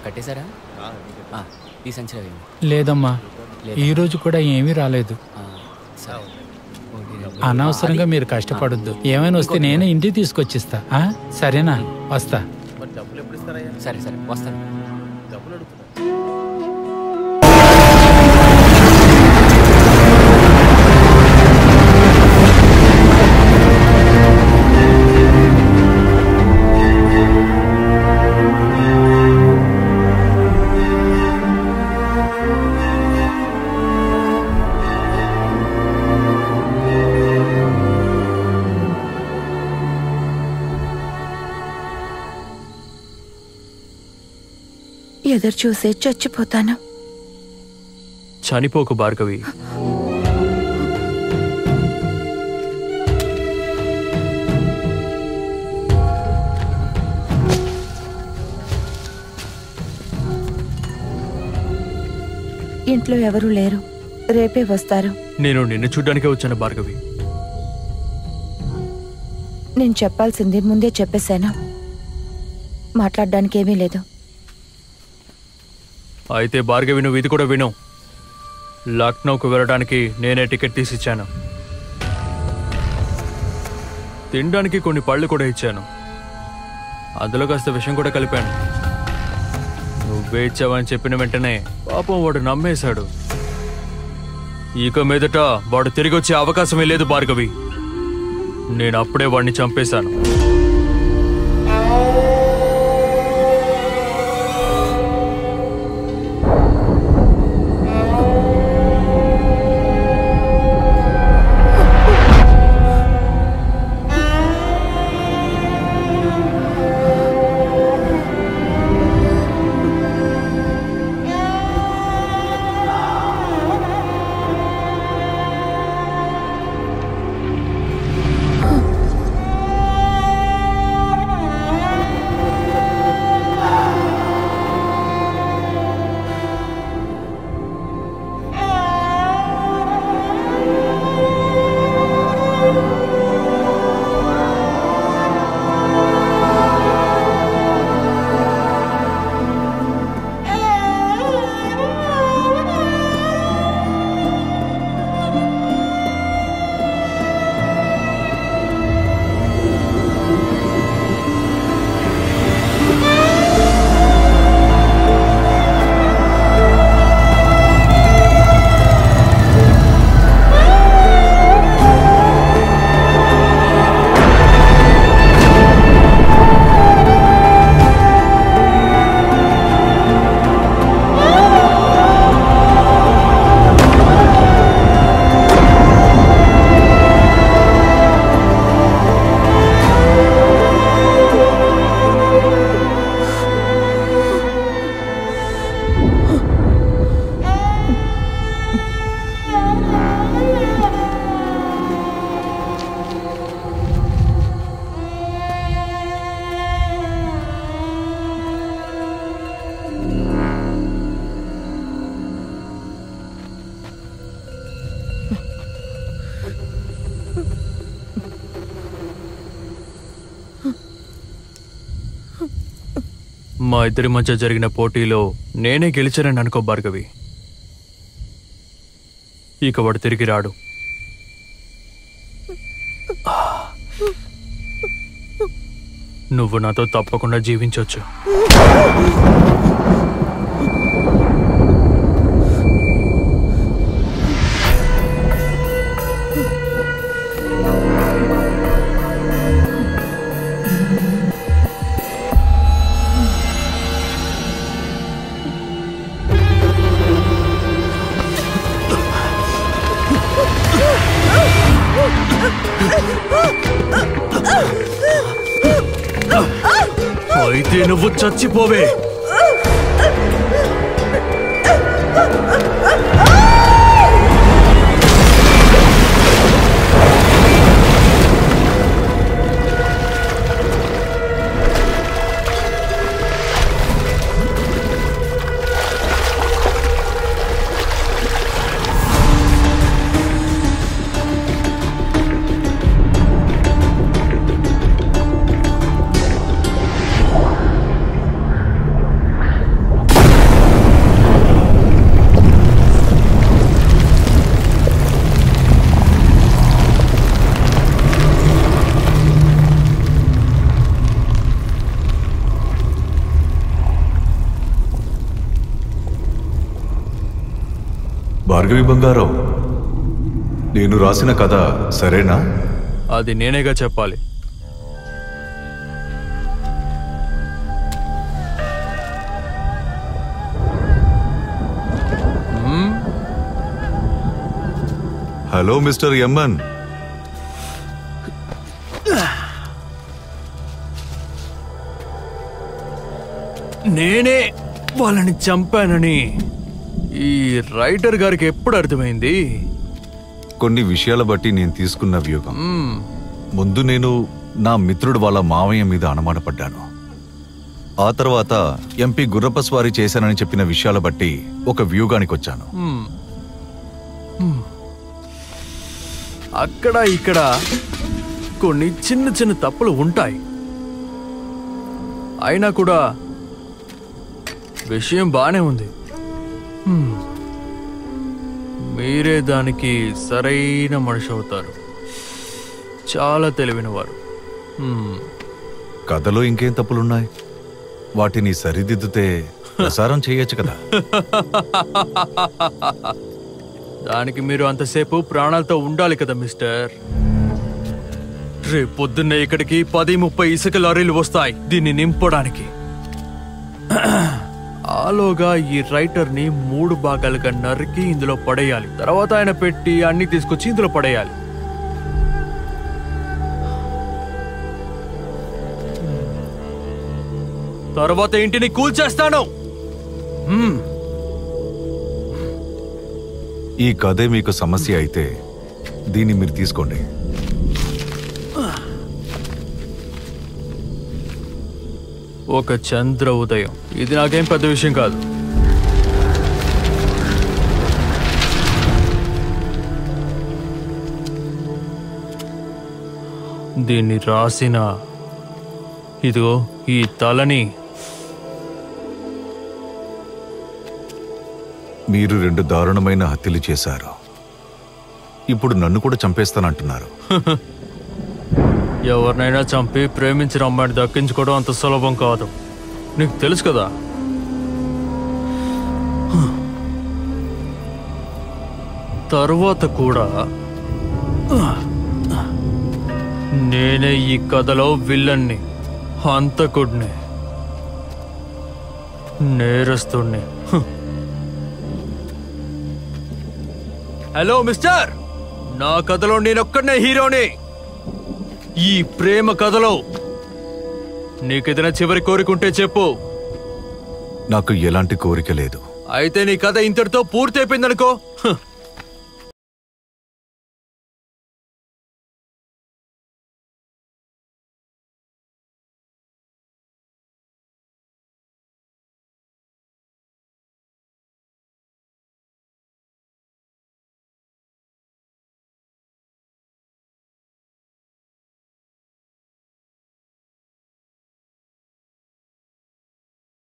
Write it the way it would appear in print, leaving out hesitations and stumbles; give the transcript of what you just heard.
కట్టేశారా? ఈ సంచి లేదమ్మా, ఈరోజు కూడా ఏమీ రాలేదు. అనవసరంగా మీరు కష్టపడొద్దు. ఏమైనా వస్తే నేనే ఇంటికి తీసుకొచ్చిస్తా. సరేనా? వస్తా. సరే సరే వస్తాను. ఎదురు చూసే చచ్చిపోతాను. చనిపోకు భార్గవి. ఇంట్లో ఎవరూ లేరు, రేపే వస్తారు. నేను నిన్ను చూడ్డానికే వచ్చాను భార్గవి. నేను చెప్పాల్సింది ముందే చెప్పేశాను. మాట్లాడడానికి ఏమీ లేదు. అయితే భార్గవి, నువ్వు ఇది కూడా విను. లక్నోకు వెళ్ళడానికి నేనే టికెట్ తీసిచ్చాను. తినడానికి కొన్ని పళ్ళు కూడా ఇచ్చాను. అందులో కాస్త విషయం కూడా కలిపాను. నువ్వే ఇచ్చావని చెప్పిన వెంటనే పాపం వాడు నమ్మేశాడు. ఇక మీదట వాడు తిరిగి వచ్చే అవకాశమే లేదు భార్గవి. నేను అప్పుడే వాడిని చంపేశాను. మా ఇద్దరి మధ్య జరిగిన పోటీలో నేనే గెలిచానని అనుకో భార్గవి. ఇక వాడు తిరిగి రాడు. నువ్వు నాతో తప్పకుండా జీవించొచ్చు. అయితే నువ్వు చచ్చిపోవే. భార్గవి బంగారం, నేను రాసిన కథ సరేనా? అది నేనేగా చెప్పాలి. Hello mister Yaman. నేనే వాళ్ళని చంపానని ఈ రైటర్ గారికి ఎప్పుడు అర్థమైంది? కొన్ని విషయాల బట్టి నేను తీసుకున్న వ్యూహం. ముందు నేను నా మిత్రుడు వాళ్ళ మావయ్య మీద అనుమానపడ్డాను. ఆ తర్వాత ఎంపీ గుర్రపస్వారీ చేశానని చెప్పిన విషయాల బట్టి ఒక వ్యూహానికి వచ్చాను. అక్కడ ఇక్కడ కొన్ని చిన్న చిన్న తప్పులు ఉంటాయి. అయినా కూడా విషయం బానే ఉంది. మీరే దానికి సరైన మనిషి అవుతారు. చాలా తెలివినవారు. కథలో ఇంకేం తప్పులున్నాయి? వాటిని సరిదిద్దుతే ప్రసారం చేయొచ్చు కదా. దానికి మీరు అంతసేపు ప్రాణాలతో ఉండాలి కదా మిస్టర్. రేపు పొద్దున్నే ఇక్కడికి 10-30 ఇసుక లారీలు వస్తాయి దీన్ని నింపడానికి. ఆలోగా ఈ రైటర్ ని 3 భాగాలుగా నరికి ఇందులో పడేయాలి. తర్వాత ఆయన పెట్టి అన్ని తీసుకొచ్చి ఇందులో పడేయాలి. తర్వాత ఇంటిని కూల్చేస్తాను. ఈ కథే మీకు సమస్య అయితే దీన్ని మీరు తీసుకోండి. ఒక చంద్ర ఉదయం. ఇది నాకేం పెద్ద విషయం కాదు. దీన్ని రాసిన ఇదిగో ఈ తలని మీరు 2 దారుణమైన హత్యలు చేశారు. ఇప్పుడు నన్ను కూడా చంపేస్తానంటున్నారు. ఎవరినైనా చంపి ప్రేమించిన అమ్మాయిని దక్కించుకోవడం అంత సులభం కాదు. నీకు తెలుసు కదా. తర్వాత కూడా నేనే ఈ కథలో విల్లన్ని, హంతకుడిని, నేరస్తుడిని. హలో మిస్టర్, నా కథలో నేనొక్కడనే హీరోని. ఈ ప్రేమ కథలో నీకేదైనా చివరి కోరికుంటే చెప్పు. నాకు ఎలాంటి కోరిక లేదు. అయితే నీ కథ ఇంతటితో పూర్తి అయిపోయిందనుకో.